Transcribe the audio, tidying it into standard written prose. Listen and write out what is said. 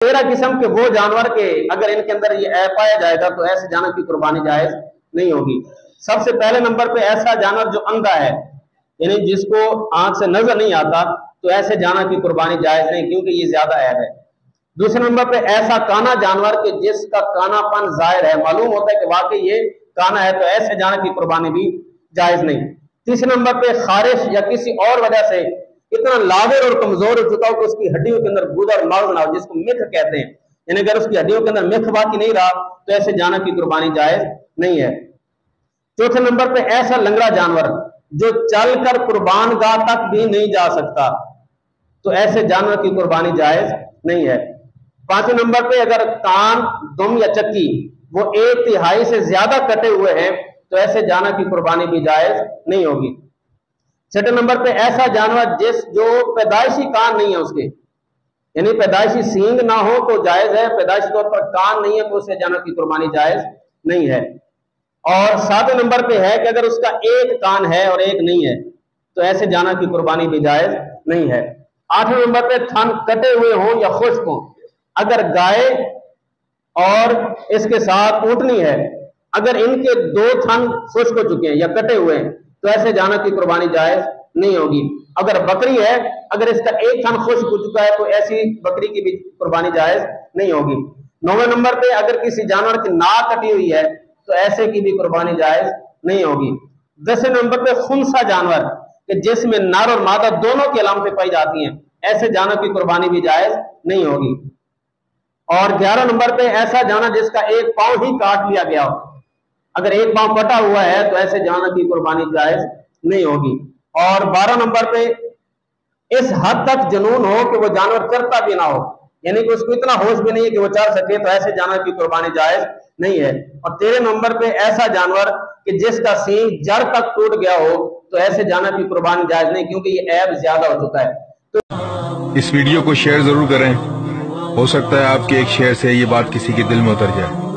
13 किस्म के वो जानवर के अगर इनके अंदर ये ऐप पाया जाएगा तो ऐसे जानवर की कुर्बानी जायज नहीं होगी। सबसे पहले नंबर पे ऐसा जानवर जो अंधा है, यानी जिसको आंख से नजर नहीं आता, तो ऐसे जानवर की कुर्बानी जायज नहीं, क्योंकि ये ज्यादा ऐब है। दूसरे नंबर पे ऐसा काना जानवर के जिसका कानापन जाहिर है, मालूम होता है कि वाकई ये काना है, तो ऐसे जानवर की कुर्बानी भी जायज नहीं। तीसरे नंबर पे खारिश या किसी और वजह से इतना लावेर और कमजोर हो चुका हो कि उसकी हड्डियों के अंदर गुदा और मर्ज ना हो, जिसको मिथ कहते हैं, यानी अगर उसकी हड्डियों के अंदर मिथ बाकी नहीं रहा तो ऐसे जानवर की कुर्बानी जायज नहीं है। चौथे नंबर पे ऐसा लंगड़ा जानवर जो चलकर कुर्बान गाह तक भी नहीं जा सकता, तो ऐसे जानवर की कुर्बानी जायज नहीं है। पांचवें नंबर पे अगर कान, दुम या चक्की वो 1/3 से ज्यादा कटे हुए हैं, तो ऐसे जानवर की कुर्बानी भी जायज नहीं होगी। छठे नंबर पे ऐसा जानवर जो पैदाइशी कान नहीं है उसके, यानी पैदाइशी सींग ना हो तो जायज है, पैदाइशी तौर पर कान नहीं है तो उससे जानवर की कुर्बानी जायज नहीं है। और 7वें नंबर पे है कि अगर उसका एक कान है और एक नहीं है, तो ऐसे जानवर की कुर्बानी भी जायज नहीं है। 8वें नंबर पे थन कटे हुए हों या खुश्क हों, अगर गाय और इसके साथ ऊंटनी है, अगर इनके 2 थन खुश्क हो चुके हैं या कटे हुए हैं, तो ऐसे जानवर की कुर्बानी जायज नहीं होगी। अगर बकरी है, अगर इसका एक थन खुश्क हो चुका है, तो ऐसी बकरी की भी कुर्बानी जायज नहीं होगी। 9वें नंबर पे अगर किसी जानवर की नाक कटी हुई है, तो ऐसे की भी कुर्बानी जायज नहीं होगी। 10वें नंबर पे खुनसा जानवर कि जिसमें नर और मादा दोनों की अलामतें पाई जाती हैं, ऐसे जानवर की कुर्बानी भी जायज नहीं होगी। और 11 नंबर पे ऐसा जानवर जिसका एक पांव ही काट लिया गया हो, अगर एक पांव कटा हुआ है तो ऐसे जानवर की कुर्बानी जायज नहीं होगी। और 12 नंबर पे इस हद तक जुनून हो कि वो जानवर चरता भी ना हो, यानी कि उसको इतना होश भी नहीं है कि वो चर सके, तो ऐसे जानवर की कुर्बानी जायज नहीं है। और 13 नंबर पे ऐसा जानवर कि जिसका सींग जड़ तक टूट गया हो, तो ऐसे जानवर की कुर्बानी जायज नहीं, क्योंकि ये ऐब ज्यादा हो चुका है। तो इस वीडियो को शेयर जरूर करें, हो सकता है आपके एक शेयर से ये बात किसी के दिल में उतर जाए।